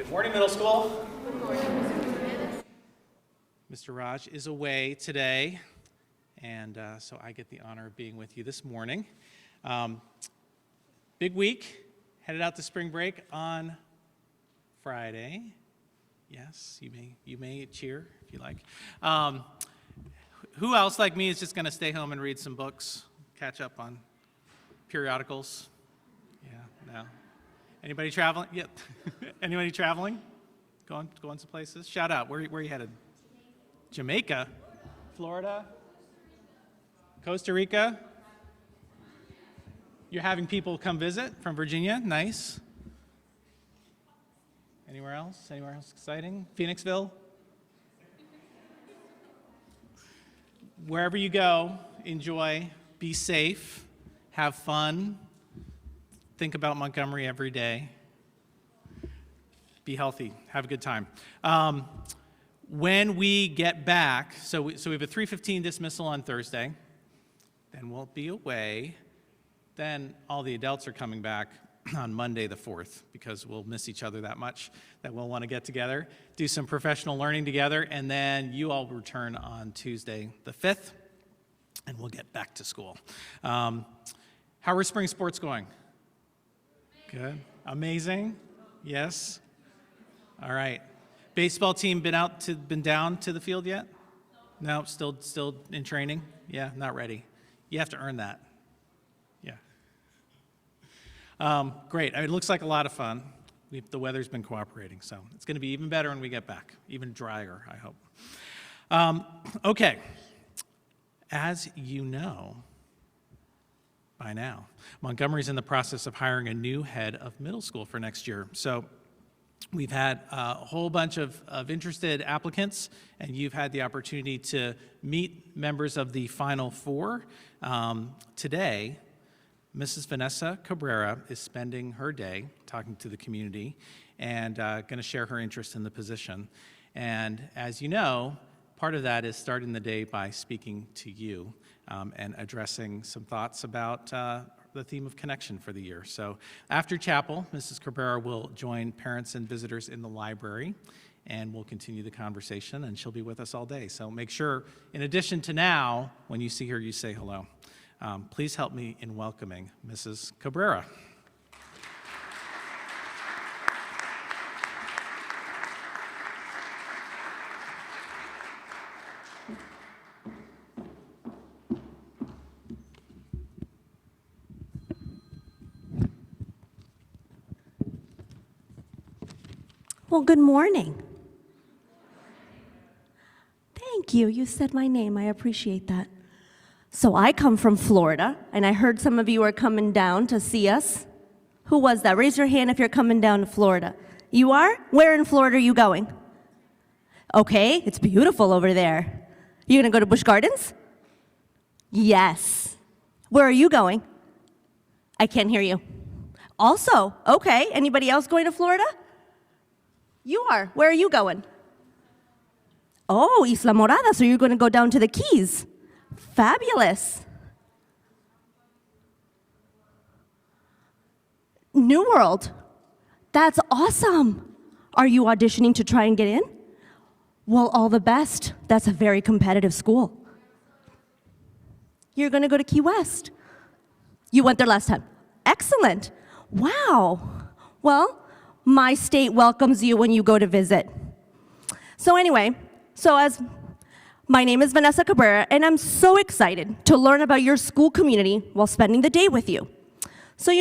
Good morning, middle school. Good morning, Mr. Raj is away today, and so I get the honor of being with you this morning. Big week, headed out to spring break on Friday. Yes, you may cheer if you like. Who else like me is just going to stay home and read some books, catch up on periodicals? Yeah, no. Anybody traveling? Yep. Anybody traveling? Going some places? Shout out. Where are you headed? Jamaica? Florida? Costa Rica? You're having people come visit from Virginia? Nice. Anywhere else? Anywhere else exciting? Phoenixville? Wherever you go, enjoy, be safe, have fun. Think about Montgomery every day. Be healthy. Have a good time. When we get back, so we have a 3:15 dismissal on Thursday. Then we'll be away. Then all the adults are coming back on Monday the 4th because we'll miss each other that much that we'll want to get together, do some professional learning together, and then you all return on Tuesday the 5th, and we'll get back to school. How are spring sports going? Good. Amazing? Yes? All right. Baseball team been down to the field yet? No, still in training? Yeah, not ready. You have to earn that. Yeah. Great. It looks like a lot of fun. The weather's been cooperating, so it's going to be even better when we get back. Even drier, I hope. Okay. As you know by now, Montgomery's in the process of hiring a new head of middle school for next year. So we've had a whole bunch of interested applicants, and you've had the opportunity to meet members of the Final Four. Today, Mrs. Vanessa Cabrera is spending her day talking to the community and going to share her interest in the position. And as you know, part of that is starting the day by speaking to you and addressing some thoughts about the theme of connection for the year. So after chapel, Mrs. Cabrera will join parents and visitors in the library, and we'll continue the conversation, and she'll be with us all day. So make sure, in addition to now, when you see her, you say hello. Please help me in welcoming Mrs. Cabrera. Well, good morning. Thank you. You said my name. I appreciate that. So I come from Florida, and I heard some of you are coming down to see us. Who was that? Raise your hand if you're coming down to Florida. You are? Where in Florida are you going? Okay, it's beautiful over there. You gonna go to Busch Gardens? Yes. Where are you going? I can't hear you. Also, okay. Anybody else going to Florida? You are. Where are you going? Oh, Isla Morada, so you're going to go down to the Keys. Fabulous. New World. That's awesome. Are you auditioning to try and get in? Well, all the best. That's a very competitive school. You're going to go to Key West. You went there last time. Excellent. Wow. Well, my state welcomes you when you go to visit. So anyway, my name is Vanessa Cabrera, and I'm so excited to learn about your school community while spending the day with you. So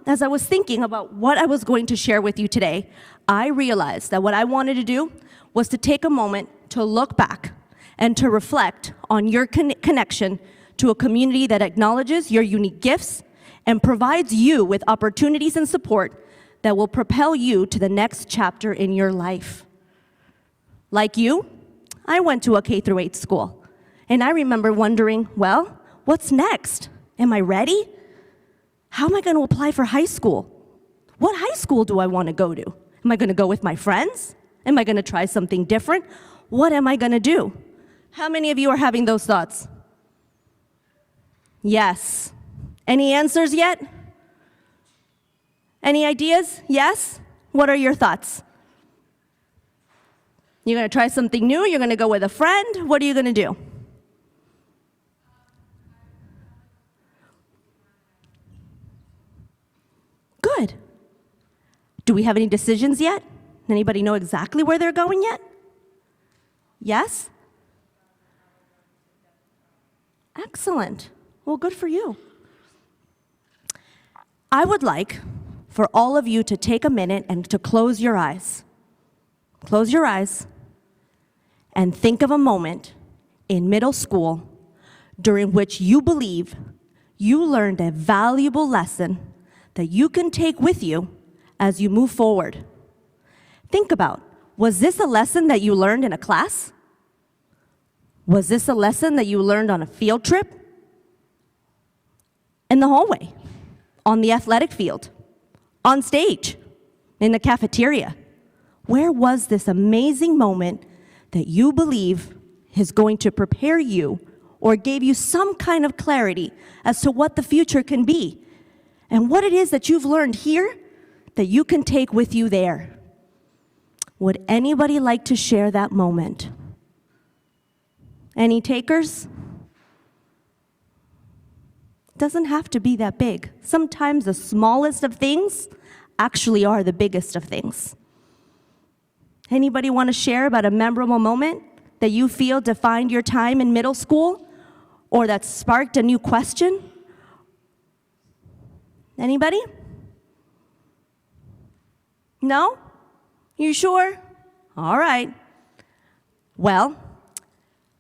as I was thinking about what I was going to share with you today, I realized that what I wanted to do was to take a moment to look back and to reflect on your connection to a community that acknowledges your unique gifts and provides you with opportunities and support that will propel you to the next chapter in your life. Like you, I went to a K-8 school, and I remember wondering, well, what's next? Am I ready? How am I going to apply for high school? What high school do I want to go to? Am I going to go with my friends? Am I going to try something different? What am I going to do? How many of you are having those thoughts? Yes. Any answers yet? Any ideas? Yes? What are your thoughts? You're going to try something new? You're going to go with a friend? What are you going to do? Good. Do we have any decisions yet? Anybody know exactly where they're going yet? Yes? Excellent. Well, good for you. I would like for all of you to take a minute and to close your eyes. Close your eyes and think of a moment in middle school during which you believe you learned a valuable lesson that you can take with you as you move forward. Think about, was this a lesson that you learned in a class? Was this a lesson that you learned on a field trip? In the hallway? On the athletic field? On stage? In the cafeteria? Where was this amazing moment that you believe is going to prepare you or gave you some kind of clarity as to what the future can be and what it is that you've learned here that you can take with you there? Would anybody like to share that moment? Any takers? Doesn't have to be that big. Sometimes the smallest of things actually are the biggest of things. Anybody want to share about a memorable moment that you feel defined your time in middle school or that sparked a new question? Anybody? No? You sure? All right. Well,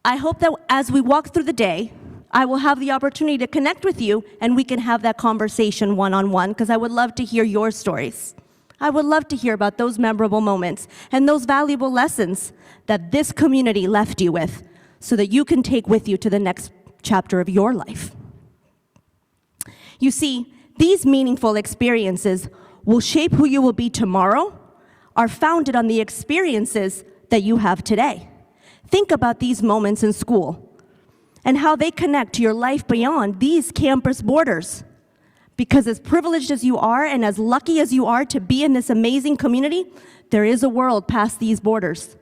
I hope that as we walk through the day, I will have the opportunity to connect with you and we can have that conversation one-on-one because I would love to hear your stories. I would love to hear about those memorable moments and those valuable lessons that this community left you with so that you can take with you to the next chapter of your life. You see, these meaningful experiences will shape who you will be tomorrow, are founded on the experiences that you have today. Think about these moments in school and how they connect to your life beyond these campus borders. Because as privileged as you are and as lucky as you are to be in this amazing community, there is a world past these borders.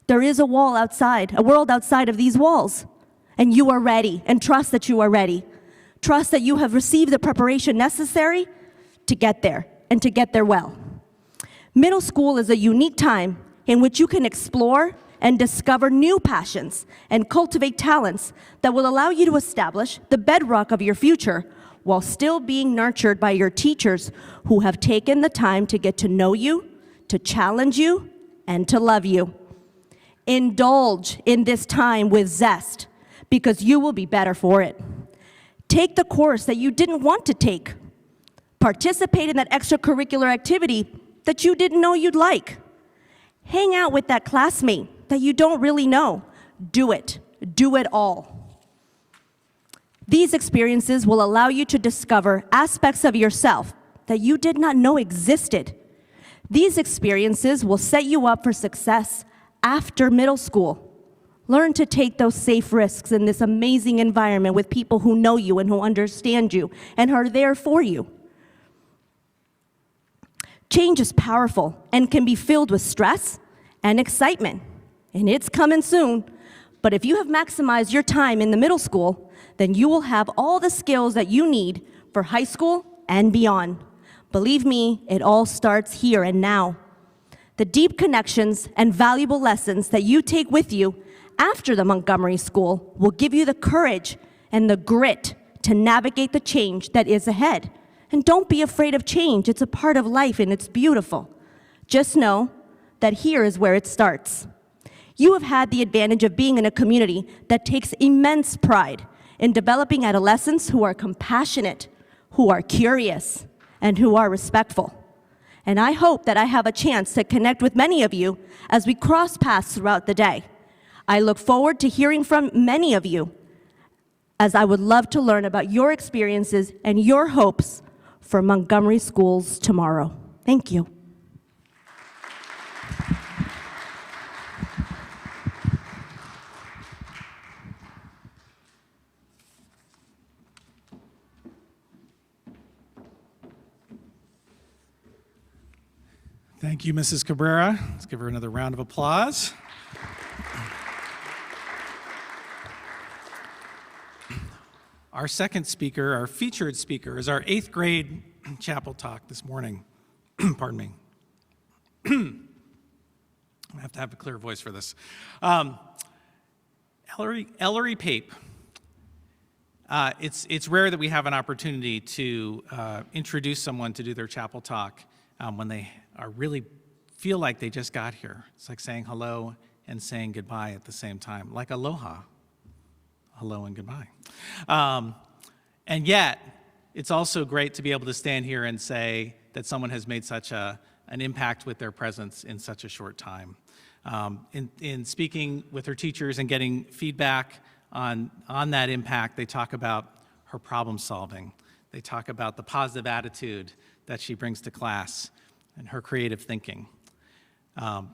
There is a world outside of these walls. And you are ready, and trust that you are ready. Trust that you have received the preparation necessary to get there, and to get there well. Middle school is a unique time in which you can explore and discover new passions and cultivate talents that will allow you to establish the bedrock of your future while still being nurtured by your teachers who have taken the time to get to know you, to challenge you, and to love you. Indulge in this time with zest because you will be better for it. Take the course that you didn't want to take. Participate in that extracurricular activity that you didn't know you'd like. Hang out with that classmate that you don't really know. Do it. Do it all. These experiences will allow you to discover aspects of yourself that you did not know existed. These experiences will set you up for success after middle school. Learn to take those safe risks in this amazing environment with people who know you and who understand you and are there for you. Change is powerful and can be filled with stress and excitement, and it's coming soon. But if you have maximized your time in the middle school, then you will have all the skills that you need for high school and beyond. Believe me, it all starts here and now. The deep connections and valuable lessons that you take with you after the Montgomery School will give you the courage and the grit to navigate the change that is ahead. And don't be afraid of change. It's a part of life and it's beautiful. Just know that here is where it starts. You have had the advantage of being in a community that takes immense pride in developing adolescents who are compassionate, who are curious, and who are respectful. And I hope that I have a chance to connect with many of you as we cross paths throughout the day. I look forward to hearing from many of you, as I would love to learn about your experiences and your hopes for Montgomery Schools tomorrow. Thank you. Thank Thank you, Mrs. Cabrera. Let's give her another round of applause. Our second speaker, our featured speaker, is our 8th grade chapel talk this morning. Pardon me. I have to have a clear voice for this. Ellery Pape. It's rare that we have an opportunity to introduce someone to do their chapel talk when they really feel like they just got here. It's like saying hello and saying goodbye at the same time, like aloha, hello and goodbye. And yet, it's also great to be able to stand here and say that someone has made such an impact with their presence in such a short time. In speaking with her teachers and getting feedback on that impact, they talk about her problem solving. They talk about the positive attitude that she brings to class and her creative thinking.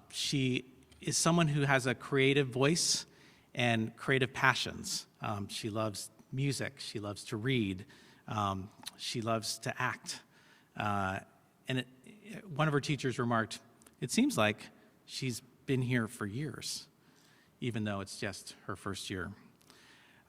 She is someone who has a creative voice and creative passions. She loves music, she loves to read, she loves to act. One of her teachers remarked, "It seems like she's been here for years, even though it's just her first year."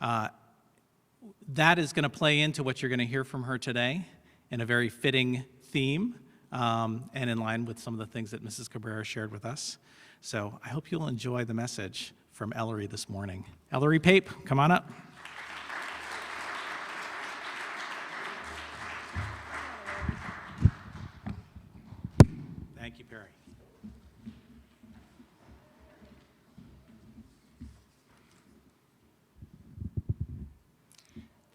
That is going to play into what you're going to hear from her today in a very fitting theme and in line with some of the things that Mrs. Cabrera shared with us. So I hope you'll enjoy the message from Ellery this morning. Ellery Pape, come on up. Thank you, Perry.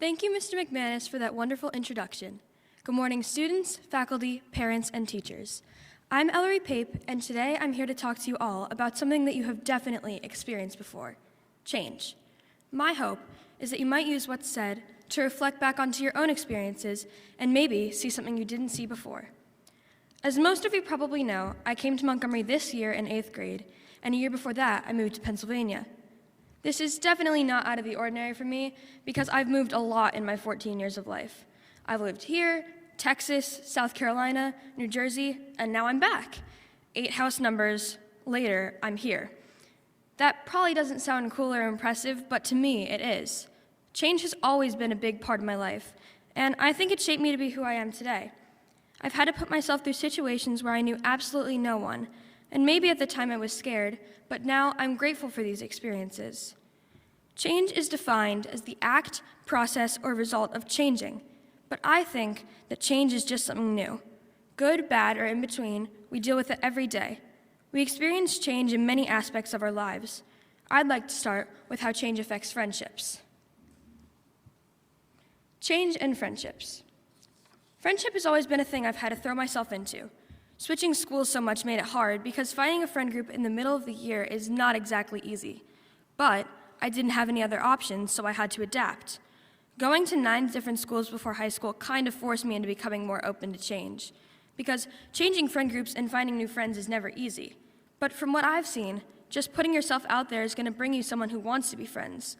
Thank you, Mr. McManus, for that wonderful introduction. Good morning, students, faculty, parents, and teachers. I'm Ellery Pape, and today I'm here to talk to you all about something that you have definitely experienced before: change. My hope is that you might use what's said to reflect back onto your own experiences and maybe see something you didn't see before. As most of you probably know, I came to Montgomery this year in 8th grade, and a year before that, I moved to Pennsylvania. This is definitely not out of the ordinary for me because I've moved a lot in my 14 years of life. I've lived here, Texas, South Carolina, New Jersey, and now I'm back. 8 house numbers later, I'm here. That probably doesn't sound cool or impressive, but to me, it is. Change has always been a big part of my life, and I think it shaped me to be who I am today. I've had to put myself through situations where I knew absolutely no one, and maybe at the time I was scared, but now I'm grateful for these experiences. Change is defined as the act, process, or result of changing, but I think that change is just something new. Good, bad, or in between, we deal with it every day. We experience change in many aspects of our lives. I'd like to start with how change affects friendships. Change and friendships. Friendship has always been a thing I've had to throw myself into. Switching schools so much made it hard because finding a friend group in the middle of the year is not exactly easy. But I didn't have any other options, so I had to adapt. Going to 9 different schools before high school kind of forced me into becoming more open to change, because changing friend groups and finding new friends is never easy. But from what I've seen, just putting yourself out there is going to bring you someone who wants to be friends.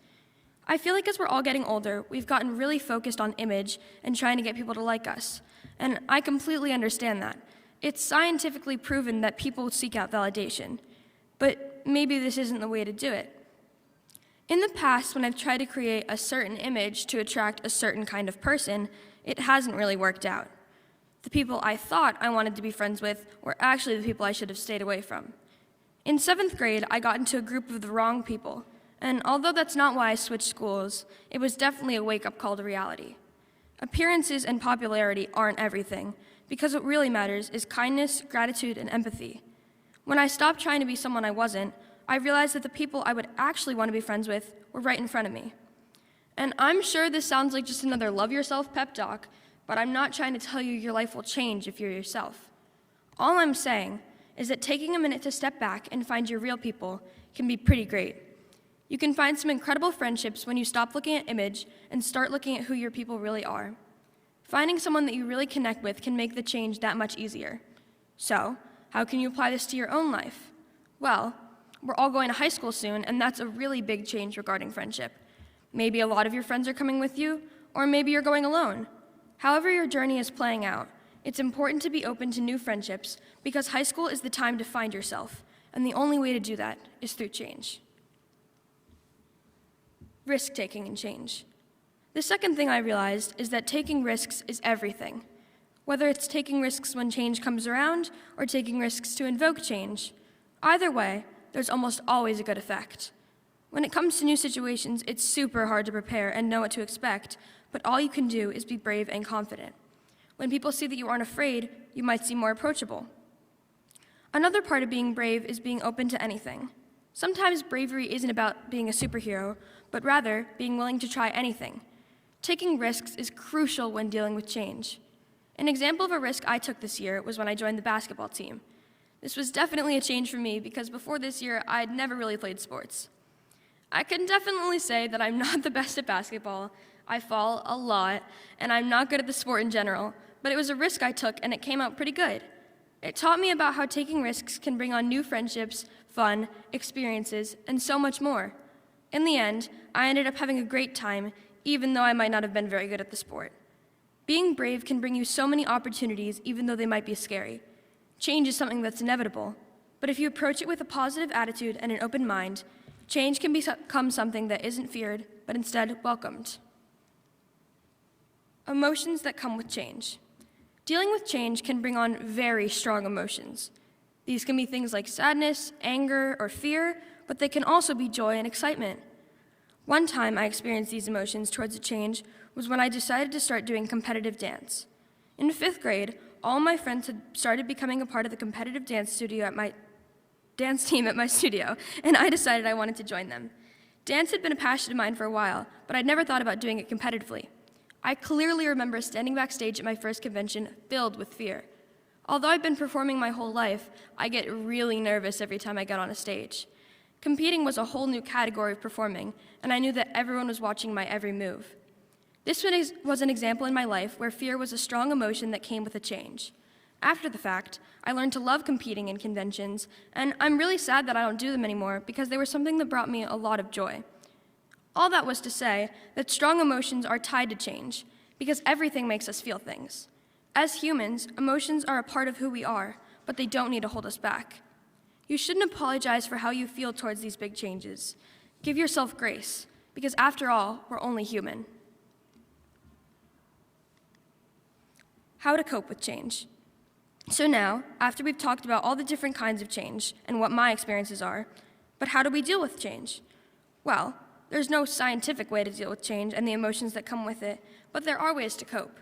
I feel like as we're all getting older, we've gotten really focused on image and trying to get people to like us, and I completely understand that. It's scientifically proven that people seek out validation, but maybe this isn't the way to do it. In the past, when I've tried to create a certain image to attract a certain kind of person, it hasn't really worked out. The people I thought I wanted to be friends with were actually the people I should have stayed away from. In 7th grade, I got into a group of the wrong people, and although that's not why I switched schools, it was definitely a wake-up call to reality. Appearances and popularity aren't everything, because what really matters is kindness, gratitude, and empathy. When I stopped trying to be someone I wasn't, I realized that the people I would actually want to be friends with were right in front of me. And I'm sure this sounds like just another love yourself pep talk, but I'm not trying to tell you your life will change if you're yourself. All I'm saying is that taking a minute to step back and find your real people can be pretty great. You can find some incredible friendships when you stop looking at image and start looking at who your people really are. Finding someone that you really connect with can make the change that much easier. So, how can you apply this to your own life? Well, we're all going to high school soon, and that's a really big change regarding friendship. Maybe a lot of your friends are coming with you, or maybe you're going alone. However your journey is playing out, it's important to be open to new friendships because high school is the time to find yourself, and the only way to do that is through change. Risk-taking and change. The second thing I realized is that taking risks is everything. Whether it's taking risks when change comes around or taking risks to invoke change, either way, there's almost always a good effect. When it comes to new situations, it's super hard to prepare and know what to expect, but all you can do is be brave and confident. When people see that you aren't afraid, you might seem more approachable. Another part of being brave is being open to anything. Sometimes bravery isn't about being a superhero, but rather being willing to try anything. Taking risks is crucial when dealing with change. An example of a risk I took this year was when I joined the basketball team. This was definitely a change for me because before this year, I had never really played sports. I can definitely say that I'm not the best at basketball. I fall a lot, and I'm not good at the sport in general, but it was a risk I took, and it came out pretty good. It taught me about how taking risks can bring on new friendships, fun, experiences, and so much more. In the end, I ended up having a great time, even though I might not have been very good at the sport. Being brave can bring you so many opportunities, even though they might be scary. Change is something that's inevitable, but if you approach it with a positive attitude and an open mind, change can become something that isn't feared, but instead welcomed. Emotions that come with change. Dealing with change can bring on very strong emotions. These can be things like sadness, anger, or fear, but they can also be joy and excitement. One time I experienced these emotions towards a change was when I decided to start doing competitive dance. In 5th grade, all my friends had started becoming a part of the competitive dance team at my studio, and I decided I wanted to join them. Dance had been a passion of mine for a while, but I'd never thought about doing it competitively. I clearly remember standing backstage at my first convention filled with fear. Although I've been performing my whole life, I get really nervous every time I get on a stage. Competing was a whole new category of performing, and I knew that everyone was watching my every move. This was an example in my life where fear was a strong emotion that came with a change. After the fact, I learned to love competing in conventions, and I'm really sad that I don't do them anymore because they were something that brought me a lot of joy. All that was to say that strong emotions are tied to change because everything makes us feel things. As humans, emotions are a part of who we are, but they don't need to hold us back. You shouldn't apologize for how you feel towards these big changes. Give yourself grace, because after all, we're only human. How to cope with change. So now, after we've talked about all the different kinds of change and what my experiences are, but how do we deal with change? Well, there's no scientific way to deal with change and the emotions that come with it, but there are ways to cope.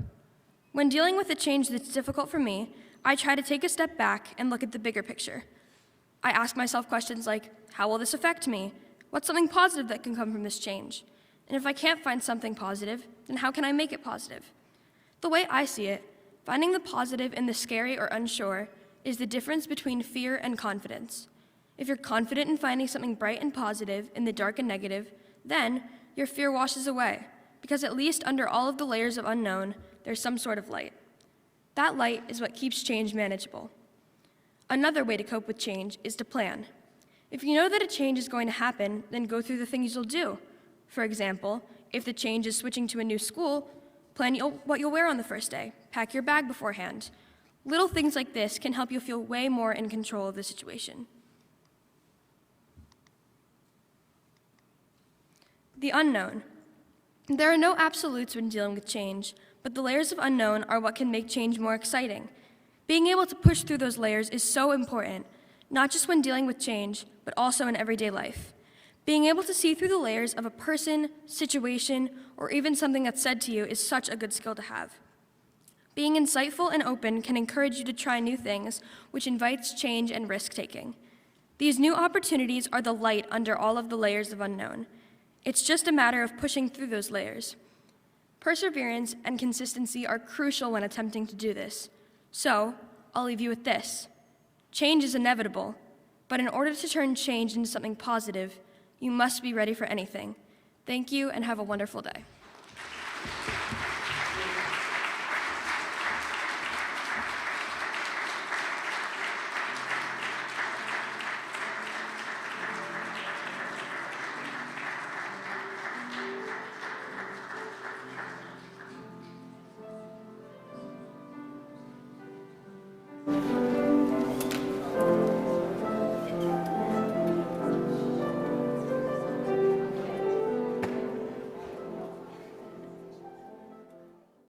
When dealing with a change that's difficult for me, I try to take a step back and look at the bigger picture. I ask myself questions like, how will this affect me? What's something positive that can come from this change? And if I can't find something positive, then how can I make it positive? The way I see it, finding the positive in the scary or unsure is the difference between fear and confidence. If you're confident in finding something bright and positive in the dark and negative, then your fear washes away, because at least under all of the layers of unknown, there's some sort of light. That light is what keeps change manageable. Another way to cope with change is to plan. If you know that a change is going to happen, then go through the things you'll do. For example, if the change is switching to a new school, plan what you'll wear on the first day, pack your bag beforehand. Little things like this can help you feel way more in control of the situation. The unknown. There are no absolutes when dealing with change, but the layers of unknown are what can make change more exciting. Being able to push through those layers is so important, not just when dealing with change, but also in everyday life. Being able to see through the layers of a person, situation, or even something that's said to you is such a good skill to have. Being insightful and open can encourage you to try new things, which invites change and risk-taking. These new opportunities are the light under all of the layers of unknown. It's just a matter of pushing through those layers. Perseverance and consistency are crucial when attempting to do this. So, I'll leave you with this. Change is inevitable, but in order to turn change into something positive, you must be ready for anything. Thank you and have a wonderful day.